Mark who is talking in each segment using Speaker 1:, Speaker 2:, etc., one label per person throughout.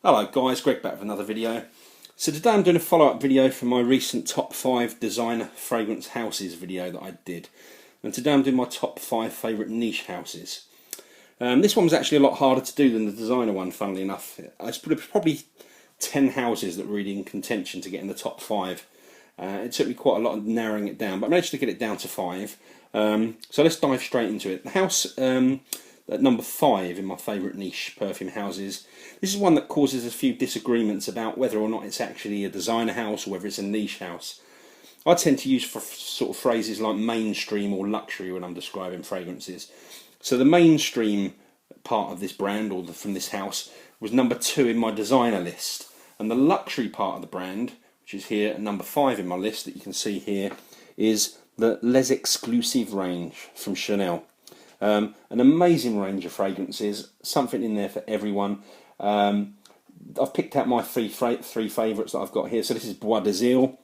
Speaker 1: Hello guys, Greg back with another video. So today I'm doing a follow-up video from my recent top 5 designer fragrance houses video that I did. And today I'm doing my top 5 favourite niche houses. This one was actually a lot harder to do than the designer one, funnily enough. It's probably 10 houses that were really in contention to get in the top 5. It took me quite a lot of narrowing it down, but I managed to get it down to 5. So let's dive straight into it. The house at number 5 in my favourite niche perfume houses. This is one that causes a few disagreements about whether or not it's actually a designer house or whether it's a niche house. I tend to use sort of phrases like mainstream or luxury when I'm describing fragrances. So the mainstream part of this brand, or from this house, was number 2 in my designer list. And the luxury part of the brand, which is here at number 5 in my list that you can see here, is the Les Exclusives range from Chanel. An amazing range of fragrances, something in there for everyone. I've picked out my three favourites that I've got here. So this is Bois d'Azile.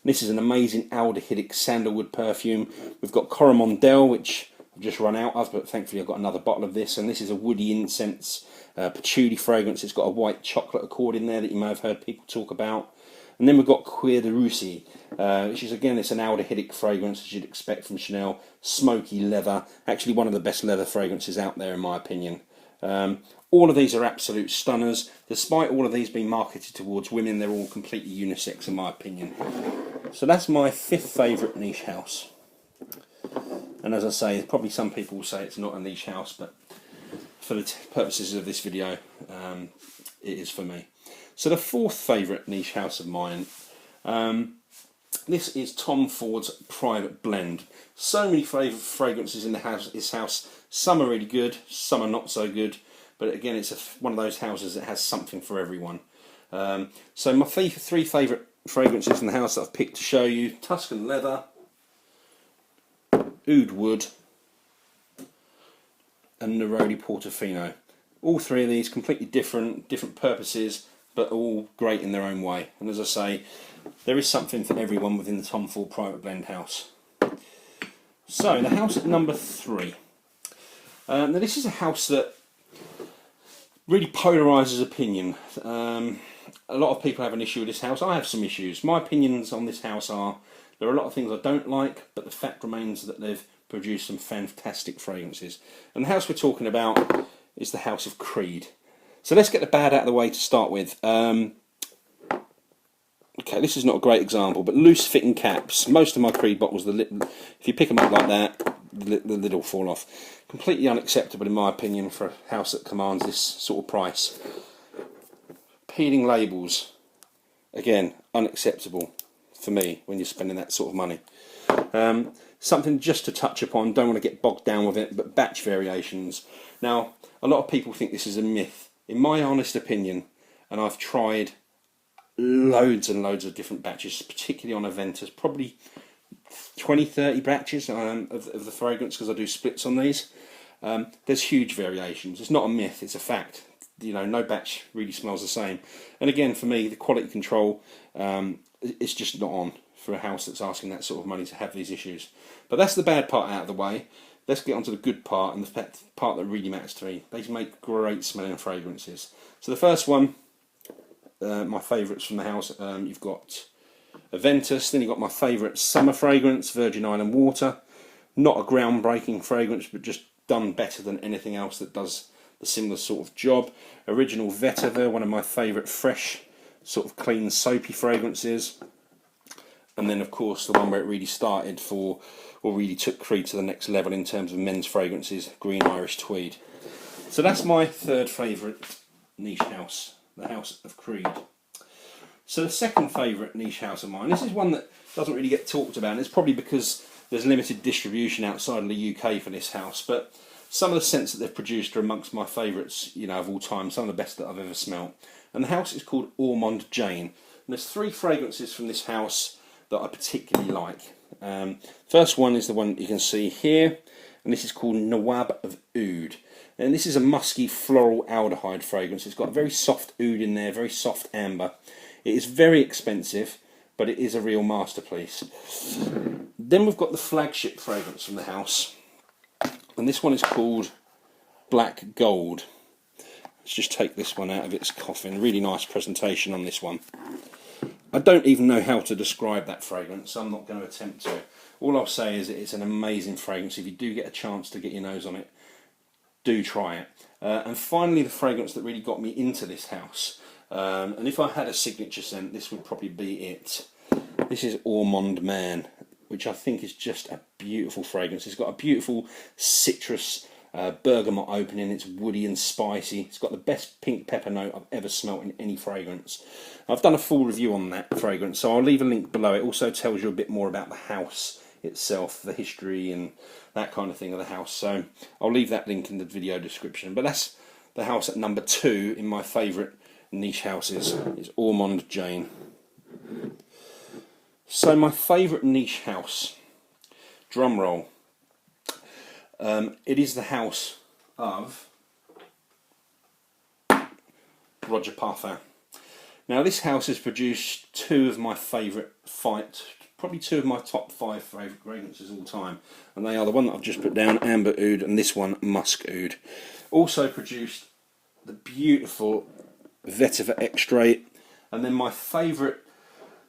Speaker 1: This is an amazing aldehydic sandalwood perfume. We've got Coromandel, which I've just run out of, but thankfully I've got another bottle of this. And this is a woody incense patchouli fragrance. It's got a white chocolate accord in there that you may have heard people talk about. And then we've got Cuir de Russie, which is, again, it's an aldehydic fragrance, as you'd expect from Chanel. Smoky leather, actually one of the best leather fragrances out there in my opinion. All of these are absolute stunners. Despite all of these being marketed towards women, they're all completely unisex in my opinion. So that's my 5th favourite niche house. And as I say, probably some people will say it's not a niche house, but for the purposes of this video, it is for me. So the 4th favourite niche house of mine, this is Tom Ford's Private Blend. So many fragrances in this house. Some are really good, some are not so good. But again, it's one of those houses that has something for everyone. So my 3 favourite fragrances in the house that I've picked to show you: Tuscan Leather, Oud Wood, and Neroli Portofino. All 3 of these completely different purposes, but all great in their own way. And as I say, there is something for everyone within the Tom Ford Private Blend house. So the house at number 3. Now this is a house that really polarises opinion. A lot of people have an issue with this house. I have some issues. My opinions on this house are, there are a lot of things I don't like, but the fact remains that they've produced some fantastic fragrances. And the house we're talking about is the House of Creed. So let's get the bad out of the way to start with. Okay, this is not a great example, but loose fitting caps. Most of my Creed bottles, if you pick them up like that, the lid will fall off. Completely unacceptable in my opinion for a house that commands this sort of price. Peeling labels, again, unacceptable for me when you're spending that sort of money. Something just to touch upon, don't want to get bogged down with it, but batch variations. Now, a lot of people think this is a myth. In my honest opinion, and I've tried loads and loads of different batches, particularly on Aventus, probably 20-30 batches of the fragrance, because I do splits on these. There's huge variations. It's not a myth, it's a fact. You know, no batch really smells the same. And again, for me, the quality control, it's just not on for a house that's asking that sort of money to have these issues. But that's the bad part out of the way. Let's get on to the good part, and the part that really matters to me. They make great smelling fragrances. So the first one, my favourites from the house, you've got Aventus, then you've got my favourite summer fragrance, Virgin Island Water. Not a groundbreaking fragrance, but just done better than anything else that does the similar sort of job. Original Vetiver, one of my favourite fresh, sort of clean, soapy fragrances. And then, of course, the one where it really started or really took Creed to the next level in terms of men's fragrances, Green Irish Tweed. So that's my 3rd favourite niche house, the House of Creed. So the 2nd favourite niche house of mine, this is one that doesn't really get talked about, and it's probably because there's limited distribution outside of the UK for this house, but some of the scents that they've produced are amongst my favourites, you know, of all time, some of the best that I've ever smelt. And the house is called Ormond Jane. And there's 3 fragrances from this house that I particularly like. First one is the one you can see here, and this is called Nawab of Ode. And this is a musky floral aldehyde fragrance. It's got a very soft oud in there, very soft amber. It is very expensive, but it is a real masterpiece. Then we've got the flagship fragrance from the house, and this one is called Black Gold. Let's just take this one out of its coffin. Really nice presentation on this one. I don't even know how to describe that fragrance, so I'm not going to attempt to. All I'll say is it's an amazing fragrance. If you do get a chance to get your nose on it, do try it. And finally, the fragrance that really got me into this house. And if I had a signature scent, this would probably be it. This is Ormond Man, which I think is just a beautiful fragrance. It's got a beautiful citrus bergamot opening. It's woody and spicy. It's got the best pink pepper note I've ever smelt in any fragrance. I've done a full review on that fragrance, so I'll leave a link below. It also tells you a bit more about the house itself, the history and that kind of thing of the house. So I'll leave that link in the video description. But that's the house at number 2 in my favourite niche houses. Is Ormond Jane. So my favourite niche house, drum roll. It is the house of Roger Parfum. Now this house has produced two of my favourite probably two of my top 5 favourite fragrances all time, and they are the one that I've just put down, Amber Oud, and this one, Musk Oud. Also produced the beautiful Vetiver Extrait, and then my favourite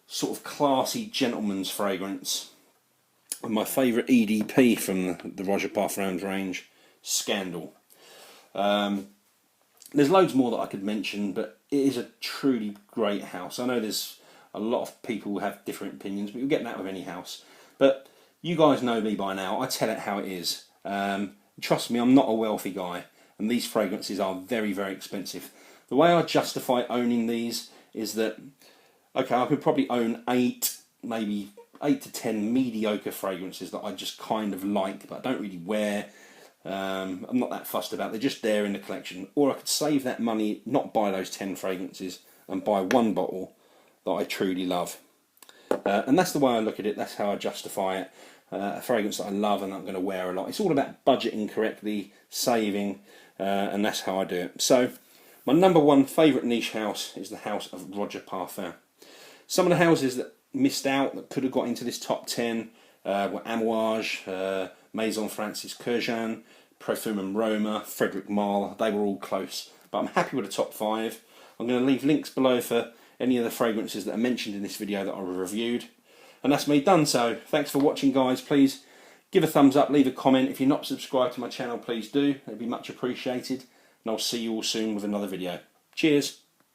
Speaker 1: sort of classy gentleman's fragrance, and my favourite EDP from the Roger Parfum's range, Scandal. There's loads more that I could mention, but it is a truly great house. I know there's a lot of people who have different opinions, but you'll get that with any house. But you guys know me by now. I tell it how it is. Trust me, I'm not a wealthy guy, and these fragrances are very, very expensive. The way I justify owning these is that, okay, I could probably own 8, maybe 8 to 10 mediocre fragrances that I just kind of like, but I don't really wear. I'm not that fussed about. They're just there in the collection. Or I could save that money, not buy those 10 fragrances, and buy one bottle that I truly love. And that's the way I look at it. That's how I justify it. A fragrance that I love and I'm going to wear a lot. It's all about budgeting correctly, saving, and that's how I do it. So my number 1 favourite niche house is the house of Roger Parfum. Some of the houses that missed out that could have got into this top 10 were Amouage, Maison Francis Kurkdjian, Parfum and Roma, Frederic Malle. They were all close, but I'm happy with the top 5. I'm going to leave links below for any of the fragrances that are mentioned in this video that I reviewed. And that's me done. So thanks for watching, guys. Please give a thumbs up, leave a comment. If you're not subscribed to my channel, please do. It'd be much appreciated. And I'll see you all soon with another video. Cheers.